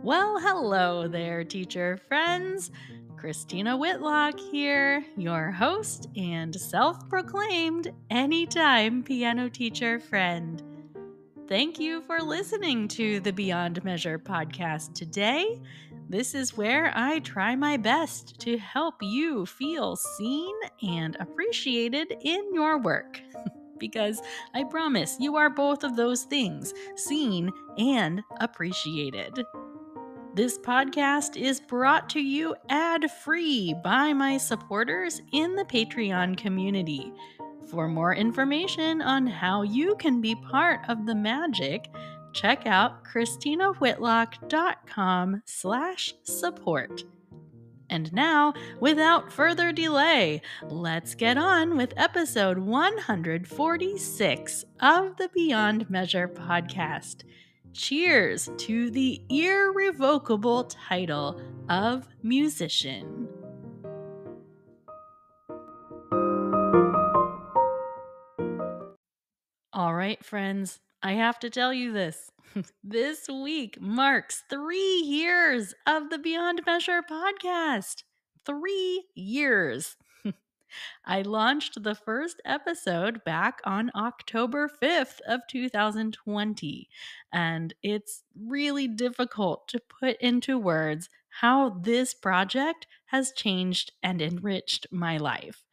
Well, hello there, teacher friends. Christina Whitlock here, your host and self proclaimed anytime piano teacher friend. Thank you for listening to the Beyond Measure podcast today. This is where I try my best to help you feel seen and appreciated in your work. Because I promise you are both of those things, seen and appreciated. This podcast is brought to you ad-free by my supporters in the Patreon community. For more information on how you can be part of the magic, check out christinawhitlock.com/support. And now, without further delay, let's get on with episode 146 of the Beyond Measure podcast. Cheers to the irrevocable title of musician. All right, friends, I have to tell you this. This week marks 3 years of the Beyond Measure podcast. 3 years. I launched the first episode back on October 5th of 2020, and it's really difficult to put into words how this project has changed and enriched my life.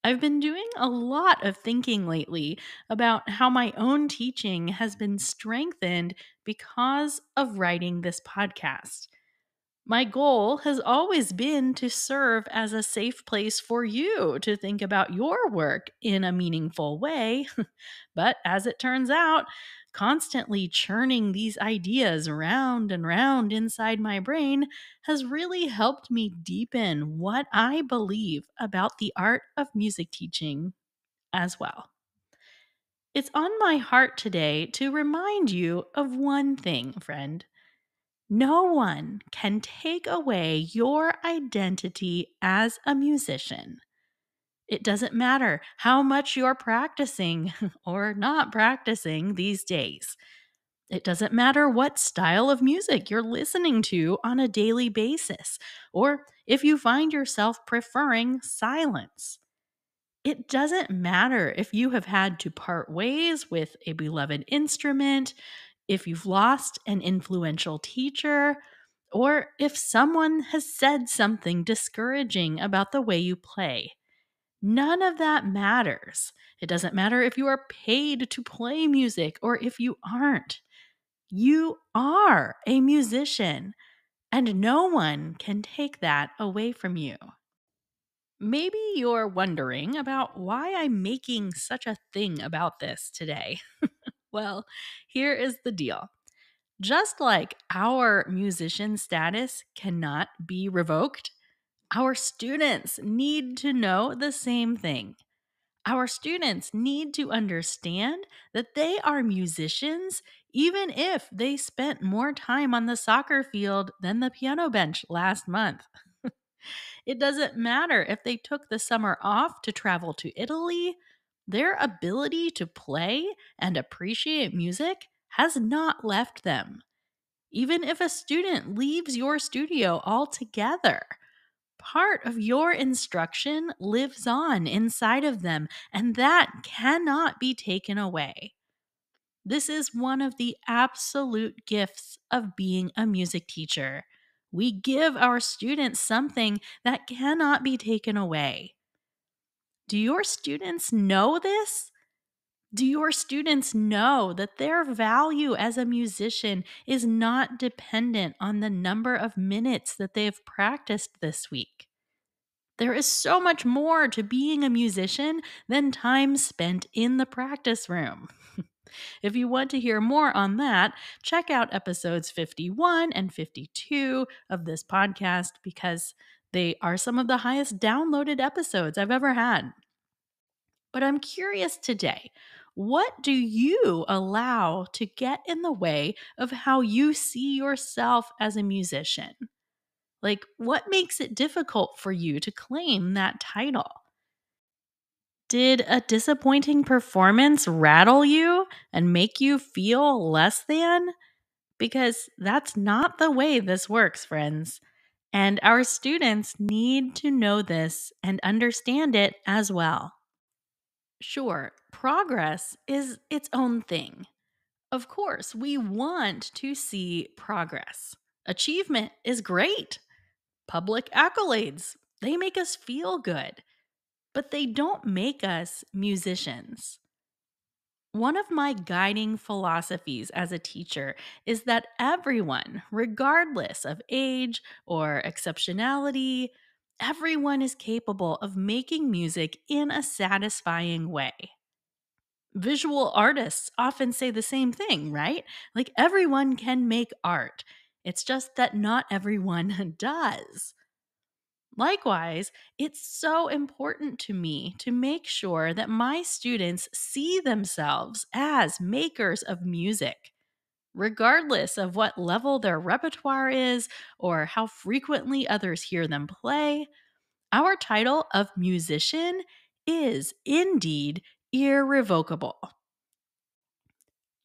I've been doing a lot of thinking lately about how my own teaching has been strengthened because of writing this podcast. My goal has always been to serve as a safe place for you to think about your work in a meaningful way. But as it turns out, constantly churning these ideas round and round inside my brain has really helped me deepen what I believe about the art of music teaching as well. It's on my heart today to remind you of one thing, friend. No one can take away your identity as a musician. It doesn't matter how much you're practicing or not practicing these days. It doesn't matter what style of music you're listening to on a daily basis, or if you find yourself preferring silence. It doesn't matter if you have had to part ways with a beloved instrument, if you've lost an influential teacher, or if someone has said something discouraging about the way you play. None of that matters. It doesn't matter if you are paid to play music or if you aren't. You are a musician, and no one can take that away from you. Maybe you're wondering about why I'm making such a thing about this today. Well, here is the deal. Just like our musician status cannot be revoked, our students need to know the same thing. Our students need to understand that they are musicians even if they spent more time on the soccer field than the piano bench last month. It doesn't matter if they took the summer off to travel to Italy, their ability to play and appreciate music has not left them. Even if a student leaves your studio altogether, part of your instruction lives on inside of them, and that cannot be taken away. This is one of the absolute gifts of being a music teacher. We give our students something that cannot be taken away. Do your students know this? Do your students know that their value as a musician is not dependent on the number of minutes that they've practiced this week? There is so much more to being a musician than time spent in the practice room. If you want to hear more on that, check out episodes 51 and 52 of this podcast because they are some of the highest downloaded episodes I've ever had. But I'm curious today, what do you allow to get in the way of how you see yourself as a musician? Like, what makes it difficult for you to claim that title? Did a disappointing performance rattle you and make you feel less than? Because that's not the way this works, friends. And our students need to know this and understand it as well. Sure, progress is its own thing. Of course, we want to see progress. Achievement is great. Public accolades, they make us feel good, but they don't make us musicians. One of my guiding philosophies as a teacher is that everyone, regardless of age or exceptionality, everyone is capable of making music in a satisfying way. Visual artists often say the same thing, right? Like everyone can make art. It's just that not everyone does. Likewise, it's so important to me to make sure that my students see themselves as makers of music, regardless of what level their repertoire is or how frequently others hear them play. Our title of musician is indeed irrevocable.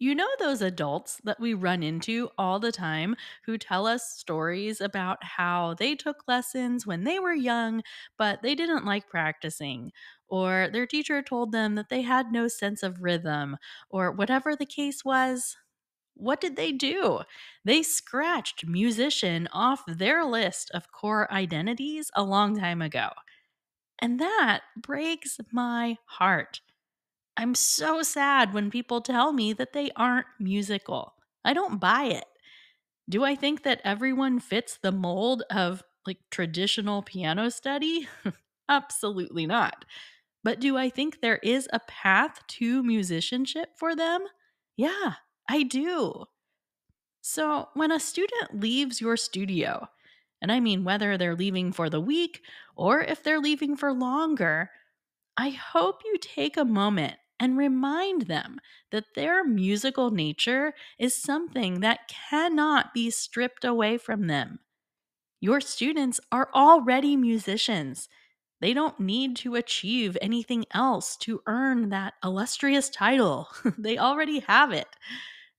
You know those adults that we run into all the time who tell us stories about how they took lessons when they were young, but they didn't like practicing, or their teacher told them that they had no sense of rhythm, or whatever the case was? What did they do? They scratched musician off their list of core identities a long time ago. And that breaks my heart. I'm so sad when people tell me that they aren't musical. I don't buy it. Do I think that everyone fits the mold of like traditional piano study? Absolutely not. But do I think there is a path to musicianship for them? Yeah, I do. So when a student leaves your studio, and I mean whether they're leaving for the week or if they're leaving for longer, I hope you take a moment and remind them that their musical nature is something that cannot be stripped away from them. Your students are already musicians. They don't need to achieve anything else to earn that illustrious title. They already have it.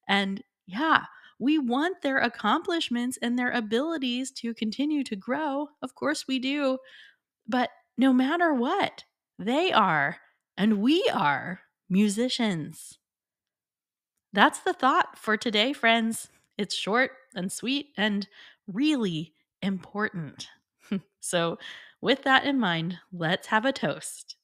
And yeah, we want their accomplishments and their abilities to continue to grow. Of course, we do. But no matter what, they are, and we are, musicians. That's the thought for today, friends. It's short and sweet and really important. So, with that in mind, let's have a toast.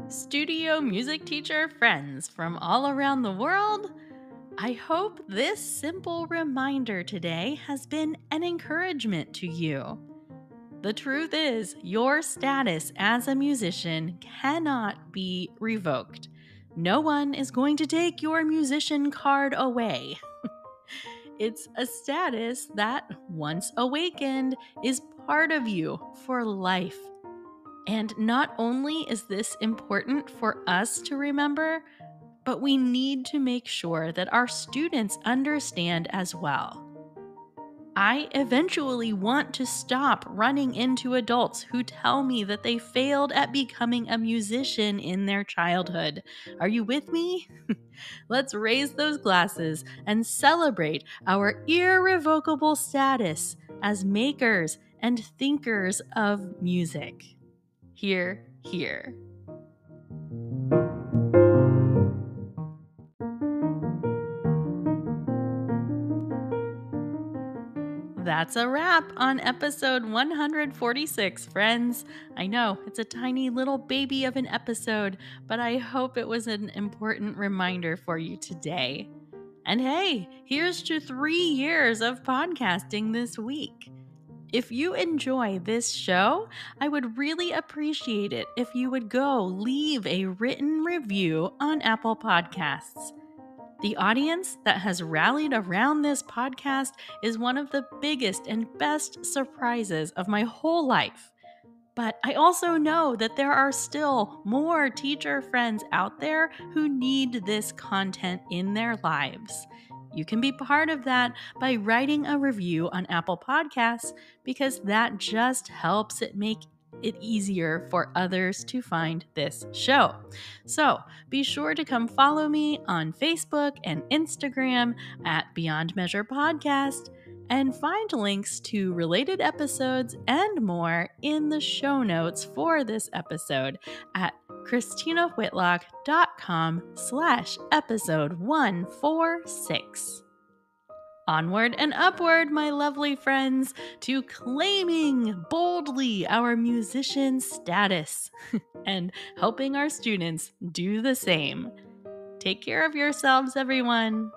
Studio music teacher friends from all around the world, I hope this simple reminder today has been an encouragement to you. The truth is, your status as a musician cannot be revoked. No one is going to take your musician card away. It's a status that, once awakened, is part of you for life. And not only is this important for us to remember, but we need to make sure that our students understand as well. I eventually want to stop running into adults who tell me that they failed at becoming a musician in their childhood. Are you with me? Let's raise those glasses and celebrate our irrevocable status as makers and thinkers of music. Hear, hear. That's a wrap on episode 146, friends. I know it's a tiny little baby of an episode, but I hope it was an important reminder for you today. And hey, here's to 3 years of podcasting this week. If you enjoy this show, I would really appreciate it if you would go leave a written review on Apple Podcasts. The audience that has rallied around this podcast is one of the biggest and best surprises of my whole life. But I also know that there are still more teacher friends out there who need this content in their lives. You can be part of that by writing a review on Apple Podcasts because that just helps it make it easier for others to find this show. So be sure to come follow me on Facebook and Instagram at Beyond Measure Podcast and find links to related episodes and more in the show notes for this episode at ChristinaWhitlock.com/episode 146. Onward and upward, my lovely friends, to claiming boldly our musician status and helping our students do the same. Take care of yourselves, everyone.